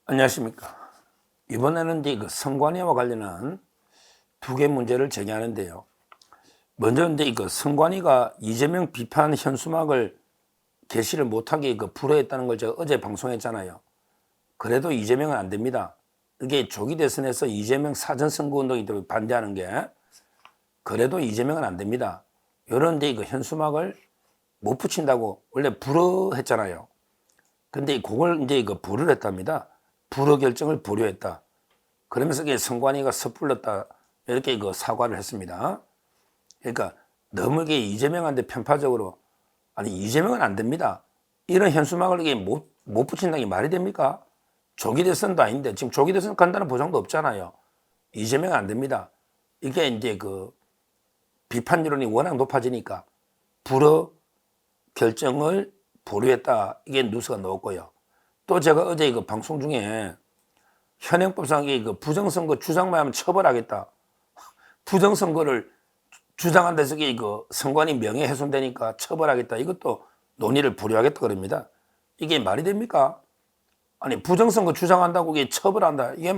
안녕하십니까. 이번에는 이제 그 선관위와 관련한 두 개 문제를 제기하는데요. 먼저 이제 그 선관위가 이재명 비판 현수막을 게시를 못하게 불허했다는 걸 제가 어제 방송했잖아요. 그래도 이재명은 안 됩니다. 이게 조기 대선에서 이재명 사전 선거 운동이 반대하는 게 그래도 이재명은 안 됩니다. 이런 데 그 현수막을 못 붙인다고 원래 불허했잖아요. 근데 그걸 이제 불허를 했답니다. 불허 결정을 보류했다. 그러면서 이게 선관위가 섣불렀다 이렇게 사과를 했습니다. 그러니까 너무 이게 이재명한테 편파적으로 아니 이재명은 안 됩니다. 이런 현수막을 이게 못 붙인다는 게 말이 됩니까? 조기 대선도 아닌데 지금 조기 대선 간다는 보장도 없잖아요. 이재명은 안 됩니다. 이게 이제 비판율이 워낙 높아지니까 불허 결정을 보류했다. 이게 뉴스가 나왔고요. 또 제가 어제 방송 중에 현행법상 부정선거 주장만 하면 처벌하겠다. 부정선거를 주장한 데서 선관위 명예훼손되니까 처벌하겠다. 이것도 논의를 보류하겠다 그럽니다. 이게 말이 됩니까? 아니 부정선거 주장한다고 이게 처벌한다. 이게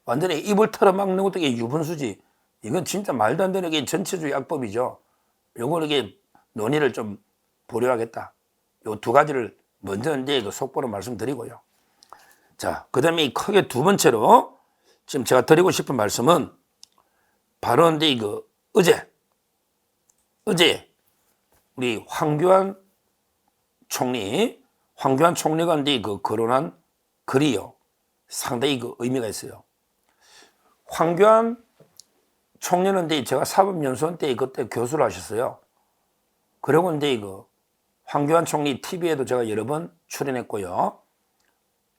완전히 입을 털어막는 것도 이게 유분수지. 이건 진짜 말도 안 되는 게 전체주의 악법이죠. 요걸 이게 논의를 좀 보류하겠다. 요 두 가지를 먼저 이제 속보로 말씀드리고요. 자, 그 다음에 크게 두 번째로 지금 제가 드리고 싶은 말씀은 바로 이제 어제 우리 황교안 총리가 이제 거론한 글이요. 상당히 의미가 있어요. 황교안 총리는 이제 제가 사법연수원 때 그때 교수를 하셨어요. 그리고 이제 황교안 총리 TV에도 제가 여러 번 출연했고요.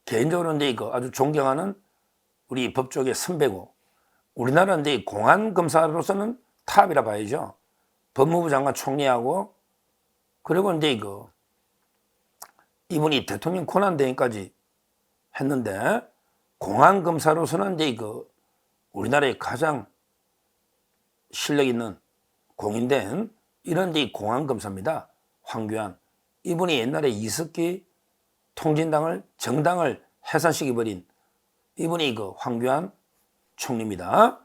개인적으로 이제 아주 존경하는 우리 법조계 선배고, 우리나라는 이제 공안검사로서는 탑이라 봐야죠. 법무부 장관 총리하고, 그리고 이제 이분이 대통령 권한대행까지 했는데, 공안검사로서는 이제 우리나라의 가장 실력 있는 공인된 이런 이제 공안검사입니다. 황교안. 이분이 옛날에 이석기 통진당을 정당을 해산시켜버린 이분이 황교안 총리입니다.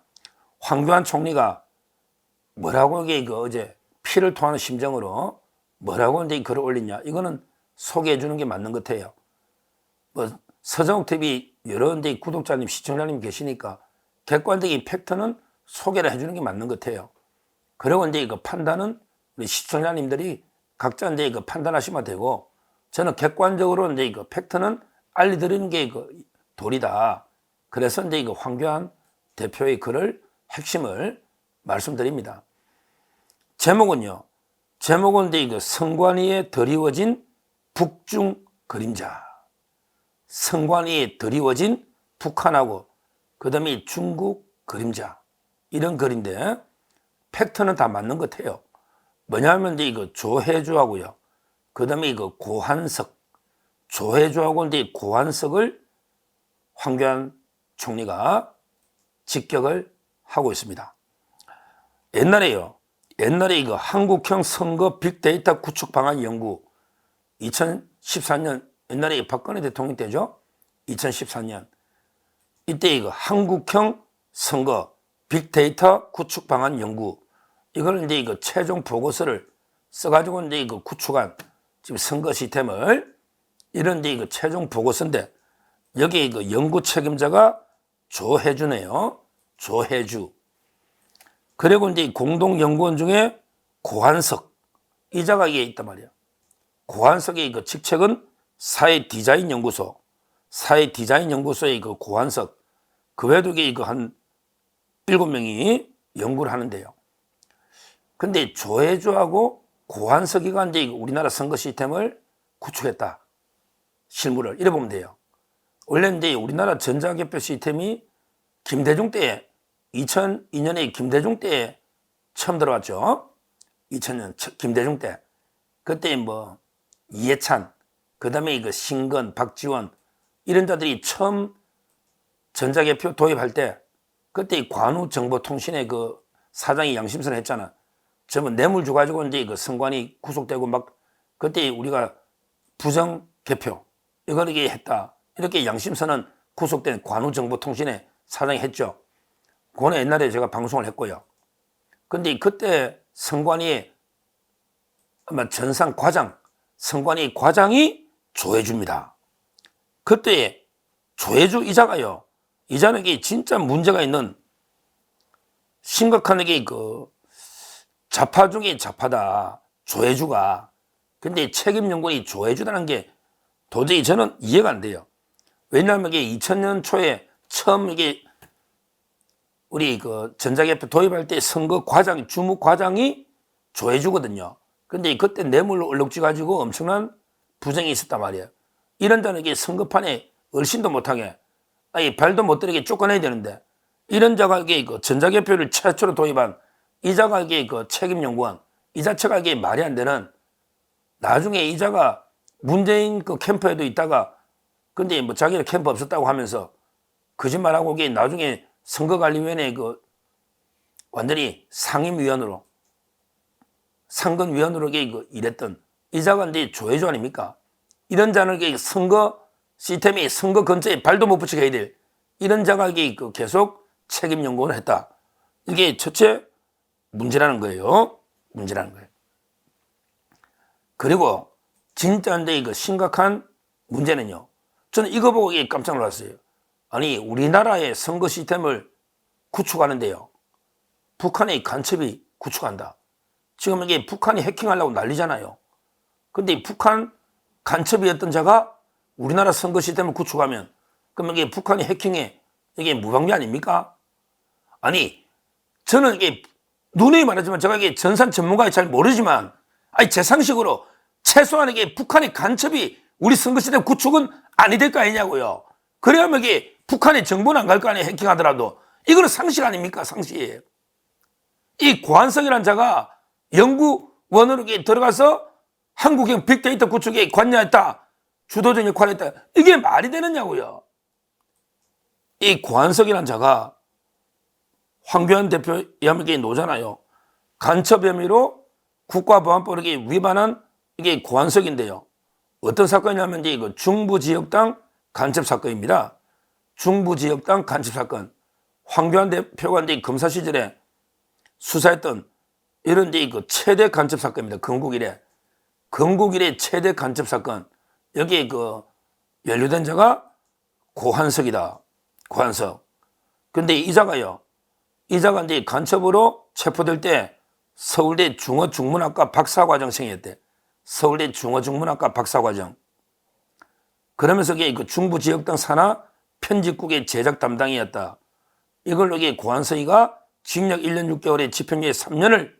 황교안 총리가 뭐라고 이게 어제 피를 토하는 심정으로 뭐라고 이제 글을 올리냐, 이거는 소개해 주는 게 맞는 것 같아요. 서정욱 TV 여러 이제 구독자님, 시청자님 계시니까 객관적인 팩트는 소개를 해주는 게 맞는 것 같아요. 그리고 이제 판단은 우리 시청자님들이 각자 이제 판단하시면 되고, 저는 객관적으로 이제 팩트는 알려드리는 게 도리다. 그래서 이제 황교안 대표의 글을 핵심을 말씀드립니다. 제목은 이제 선관위에 드리워진 북중 그림자. 선관위에 드리워진 북한하고 그다음에 중국 그림자. 이런 글인데 팩트는 다 맞는 것 같아요. 뭐냐면 이제 조혜주하고요. 그 다음에 고한석. 조혜주하고 이제 고한석을 황교안 총리가 직격을 하고 있습니다. 옛날에 한국형 선거 빅데이터 구축 방안 연구 2014년 옛날에 박근혜 대통령 때죠. 2014년 이때 한국형 선거 빅데이터 구축 방안 연구, 이걸 이제 최종 보고서를 써가지고 이제 구축한 지금 선거 시스템을, 이런 이제 최종 보고서인데 여기 연구 책임자가 조혜주네요. 조혜주. 그리고 이제 공동연구원 중에 고한석 이자가 이게 있단 말이야. 고한석의 직책은 사회디자인연구소의 고한석. 그 외에도 이게 한 7명이 연구를 하는데요. 근데 조혜주하고 고한석이가 이제 우리나라 선거 시스템을 구축했다. 실무를. 이래 보면 돼요. 원래 이제 우리나라 전자개표 시스템이 김대중 때, 2002년에 김대중 때 처음 들어왔죠. 2000년 김대중 때. 그때 이해찬, 그 다음에 신건, 박지원, 이런 자들이 처음 전자개표 도입할 때, 그때 관우정보통신의 사장이 양심선을 했잖아. 전부 뇌물 줘가지고 이제 선관위 구속되고 그때 우리가 부정개표, 이걸 이게 했다. 이렇게 양심선은 구속된 관우정보통신의 사장이 했죠. 그거는 옛날에 제가 방송을 했고요. 근데 그때 성관이의 아마 전상 과장, 성관이 과장이 조혜주입니다. 그때 조혜주 이자가요. 이자는 게 진짜 문제가 있는 심각한 게 좌파 중에 좌파다. 조혜주가. 근데 책임연구원이 조혜주라는 게 도저히 저는 이해가 안 돼요. 왜냐하면 이게 2000년 초에 처음 이게 우리 전자개표 도입할 때 선거 과장, 주무 과장이 조혜주거든요. 근데 그때 뇌물로 얼룩지 가지고 엄청난 부정이 있었단 말이에요. 이런 자는 이게 선거판에 얼씬도 못하게, 아니 발도 못 들이게 쫓아내야 되는데, 이런 자가 이게 전자개표를 최초로 도입한 이자가 이게 책임연구원, 이 자체가 이게 말이 안 되는, 나중에 이자가 문재인 캠프에도 있다가, 근데 뭐 자기는 캠프 없었다고 하면서 거짓말하고 이게 나중에 선거관리위원회 완전히 상임위원으로, 상근위원으로 이게 일했던 이자가 이제 조혜주 아닙니까? 이런 자는 이게 선거 시스템이 선거 근처에 발도 못 붙이게 해야 될 이런 자가 이게 계속 책임연구원을 했다. 이게 첫째 문제라는 거예요. 문제라는 거예요. 그리고 진짜 이제 심각한 문제는요. 저는 이거 보고 깜짝 놀랐어요. 아니 우리나라의 선거 시스템을 구축하는데요. 북한의 간첩이 구축한다. 지금 이게 북한이 해킹하려고 난리잖아요. 근데 북한 간첩이었던 자가 우리나라 선거 시스템을 구축하면 그러면 이게 북한이 해킹에 이게 무방비 아닙니까? 아니 저는 이게 누누이 말하지만 제가 이게 전산 전문가에 잘 모르지만 아니 제 상식으로 최소한 이게 북한의 간첩이 우리 선거 시스템 구축은 아니 될 거 아니냐고요. 그래야면 이게 북한의 정보는 안 갈 거 아니에요. 해킹하더라도. 이거는 상식 아닙니까? 상식이에요. 이 고한석이라는 자가 연구원으로 들어가서 한국형 빅데이터 구축에 관여했다. 주도적 역할을 했다. 이게 말이 되느냐고요. 이 고한석이라는 자가 황교안 대표 혐의에 놓잖아요. 간첩 혐의로 국가보안법을 위반한 이게 고한석인데요. 어떤 사건이냐면 이제 중부지역당 간첩 사건입니다. 중부지역당 간첩 사건. 황교안 대표가 이제 검사 시절에 수사했던 이런 이제 최대 간첩 사건입니다. 건국 이래 최대 간첩 사건. 여기에 연루된 자가 고한석이다. 고한석. 근데 이자가 이제 간첩으로 체포될 때 서울대 중어중문학과 박사과정생이었대. 서울대 중어중문학과 박사과정. 그러면서 이게 중부지역당 산하 편집국의 제작 담당이었다. 이걸로 이게 고한석이가 징역 1년 6개월에 집행유예 3년을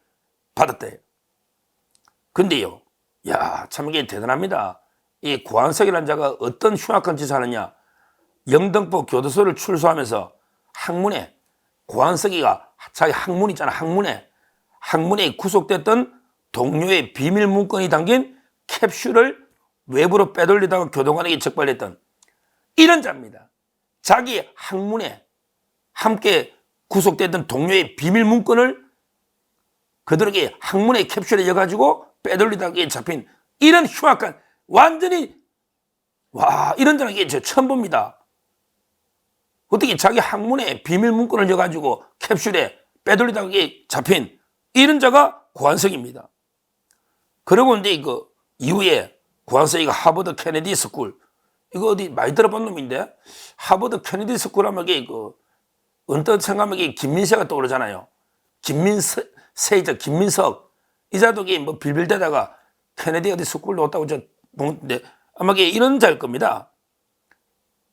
받았대. 근데요, 야, 참 이게 대단합니다. 이 고한석이라는 자가 어떤 흉악한 짓을 하느냐. 영등포 교도소를 출소하면서 학문에 고한석이가 자기 학문 있잖아. 학문에 구속됐던 동료의 비밀 문건이 담긴 캡슐을 외부로 빼돌리다가 교도관에게 적발했던 이런 자입니다. 자기 학문에 함께 구속됐던 동료의 비밀 문건을 그들에게 학문의 캡슐에 넣어가지고 빼돌리다가 잡힌 이런 흉악한 완전히 와 이런 자는 이게 저 처음 봅니다. 어떻게 자기 학문에 비밀 문건을 넣어가지고 캡슐에 빼돌리다가 잡힌 이런 자가 고한석입니다. 그리고 이제 이후에 고한석이가 하버드 케네디 스쿨 이거 어디 많이 들어본 놈인데 하버드 케네디 스쿨 하면 이게 언뜻 생각하면 이게 김민세가 떠오르잖아요. 김민석 이 자도 뭐 빌빌대다가 케네디 어디 스쿨 넣었다고 저 보는데 아마 이런 자일 겁니다.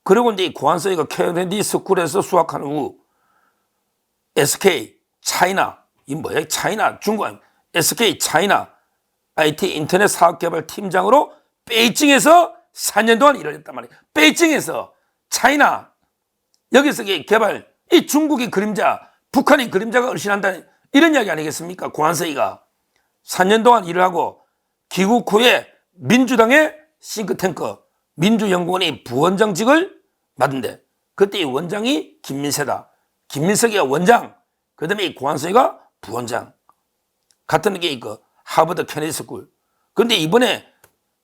그리고 이제 고한석이가 케네디 스쿨에서 수학한 후 SK 차이나 이 뭐야 차이나 중국 SK 차이나 IT 인터넷 사업개발 팀장으로 베이징에서 4년 동안 일을 했단 말이에요. 베이징에서 차이나 여기서 개발 이 중국의 그림자 북한의 그림자가 얼씬한다는 이런 이야기 아니겠습니까? 고한석이가 4년 동안 일을 하고 귀국 후에 민주당의 싱크탱크 민주연구원의 부원장직을 맡은데 그때 이 원장이 김민세다. 김민석이가 원장 그 다음에 고한석이가 부원장 같은 게 하버드 케네디 스쿨. 그런데 이번에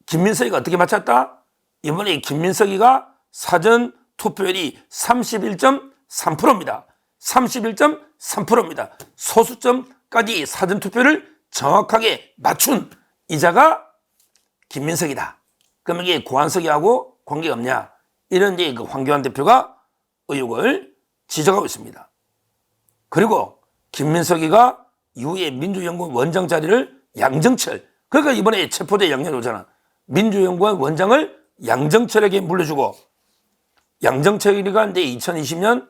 김민석이가 어떻게 맞췄다? 이번에 김민석이가 사전 투표율이 31.3%입니다. 31.3%입니다. 소수점까지 사전투표를 정확하게 맞춘 이자가 김민석이다. 그러면 이게 고한석이하고 관계가 없냐? 이런 이제 그 황교안 대표가 의혹을 지적하고 있습니다. 그리고 김민석이가 이후에 민주연구원 원장 자리를 양정철, 그러니까 이번에 체포돼 양년 오잖아. 민주연구원 원장을 양정철에게 물려주고, 양정철이가 이제 2020년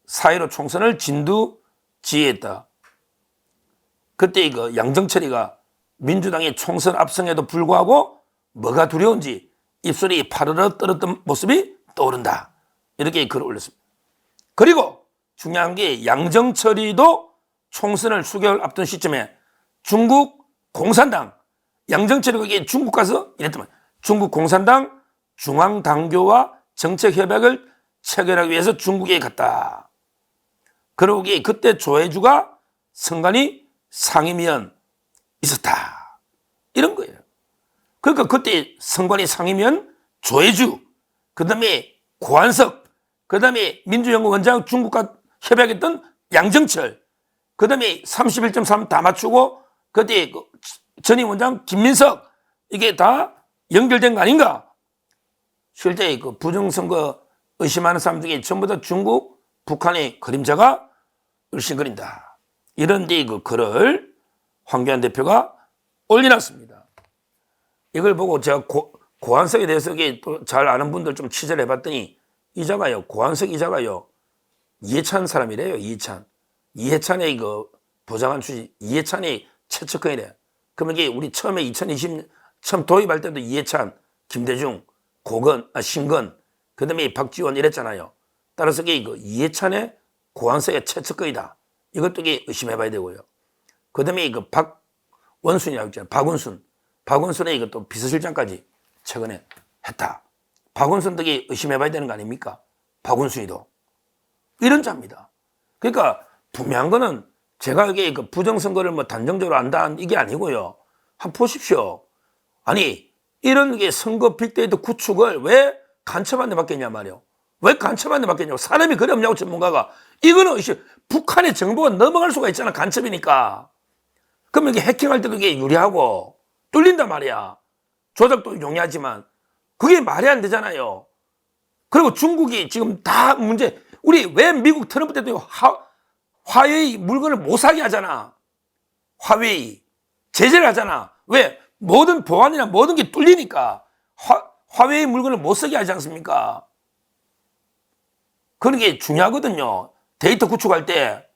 4.15 총선을 진두지휘했다. 그때 이거 양정철이가 민주당의 총선 압승에도 불구하고 뭐가 두려운지 입술이 파르르 떨었던 모습이 떠오른다. 이렇게 글을 올렸습니다. 그리고 중요한 게 양정철이도 총선을 수개월 앞둔 시점에 중국 공산당, 양정철이가 이게 중국 가서 이랬더만 중국 공산당 중앙당교와 정책협약을 체결하기 위해서 중국에 갔다. 그러고 그때 조혜주가 선관위 상임위원 있었다. 이런 거예요. 그러니까 그때 선관위 상임위원 조혜주, 그 다음에 고한석, 그 다음에 민주연구원 원장 중국과 협약했던 양정철, 그 다음에 31.3 다 맞추고 그때 전임 원장 김민석, 이게 다 연결된 거 아닌가? 실제 그 부정선거 의심하는 사람 중에 전부 다 중국, 북한의 그림자가 을씬거린다. 이런 데 그 글을 황교안 대표가 올려놨습니다. 이걸 보고 제가 고한석에 대해서 또 잘 아는 분들 좀 취재를 해봤더니 이자가요, 고한석 이자가요, 이해찬 사람이래요. 이해찬의 그 보좌관 출신, 이해찬의 최측근이래. 그러면 이게 우리 처음에 2020 처음 도입할 때도 이해찬, 김대중, 신건, 그 다음에 박지원 이랬잖아요. 따라서 이게 이해찬의 고한석의 최측근이다. 이것도 의심해봐야 되고요. 그 다음에 박원순이라고 있잖아요. 박원순의 이것도 비서실장까지 최근에 했다. 박원순도 의심해봐야 되는 거 아닙니까? 박원순이도. 이런 자입니다. 그러니까 분명한 거는 제가 이게 부정선거를 뭐 단정적으로 안다는 이게 아니고요. 한번 보십시오. 아니, 이런 게 선거 빅데이터 구축을 왜 간첩한테 맡겼냐 말이요. 왜 간첩한테 맡겼냐고. 사람이 그래 없냐고 전문가가. 이거는 북한의 정보가 넘어갈 수가 있잖아. 간첩이니까. 그러면 이게 해킹할 때도 이게 유리하고 뚫린단 말이야. 조작도 용이하지만 그게 말이 안 되잖아요. 그리고 중국이 지금 다 문제, 우리 왜 미국 트럼프 대통령이 화웨이 물건을 못 사게 하잖아. 화웨이 제재를 하잖아. 왜? 모든 보안이나 모든 게 뚫리니까 화웨이 물건을 못 쓰게 하지 않습니까? 그런 게 중요하거든요. 데이터 구축할 때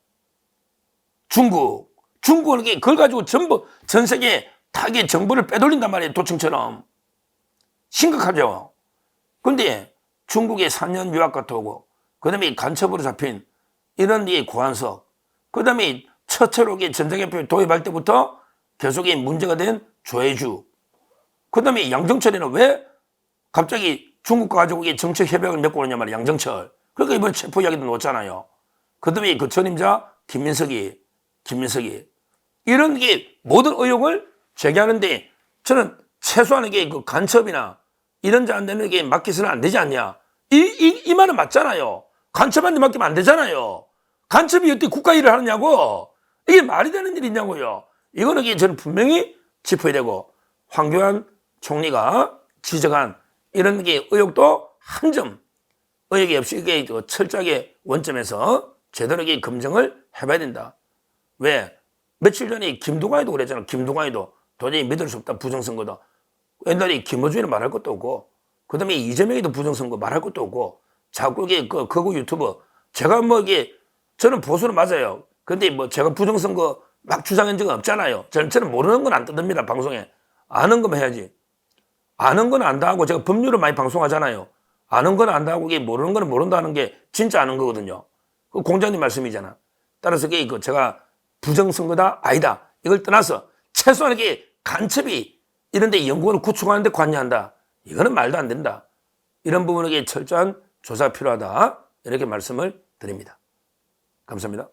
중국은 그걸 가지고 전부 전 세계에 다 이게 정보를 빼돌린단 말이에요. 도청처럼. 심각하죠. 근데 중국에 3년 유학 갔다 오고, 그 다음에 간첩으로 잡힌 이런 고한석, 그 다음에 처처로 전자개표 도입할 때부터 계속 문제가 된 조혜주, 그 다음에 양정철이는 왜 갑자기 중국과 가지고 정책협약을 맺고 오느냐 말이에요. 양정철. 그러니까 이번에 체포 이야기도 놓았잖아요. 그 다음에 그 전임자 김민석이. 이런 모든 의혹을 제기하는데 저는 최소한 그 간첩이나 이런 자한테는 맡기서는 안 되지 않냐. 이 말은 맞잖아요. 간첩한테 맡기면 안 되잖아요. 간첩이 어떻게 국가 일을 하느냐고. 이게 말이 되는 일이냐고요. 이거는 저는 분명히 짚어야 되고, 황교안 총리가 지적한 이런 의혹도 한 점 의혹이 없이 철저하게 원점에서 제대로 검증을 해봐야 된다. 왜? 며칠 전에 김두관이도 그랬잖아. 김두관이도 도저히 믿을 수 없다. 부정선거다. 옛날에 김어준이는 말할 것도 없고, 그 다음에 이재명이도 부정선거 말할 것도 없고, 자꾸 거구 유튜브, 제가 저는 보수는 맞아요. 근데 제가 부정선거 막 주장한 적은 없잖아요. 저는 모르는 건 안 뜯습니다. 방송에. 아는 거만 해야지. 아는 건 안다 하고, 제가 법률을 많이 방송하잖아요. 아는 건 안다 하고, 모르는 건 모른다는 게 진짜 아는 거거든요. 그 공장님 말씀이잖아. 따라서 제가 부정선거다? 아니다. 이걸 떠나서 최소한 간첩이 이런데 연구원을 구축하는데 관여한다. 이거는 말도 안 된다. 이런 부분에 철저한 조사가 필요하다. 이렇게 말씀을 드립니다. 감사합니다.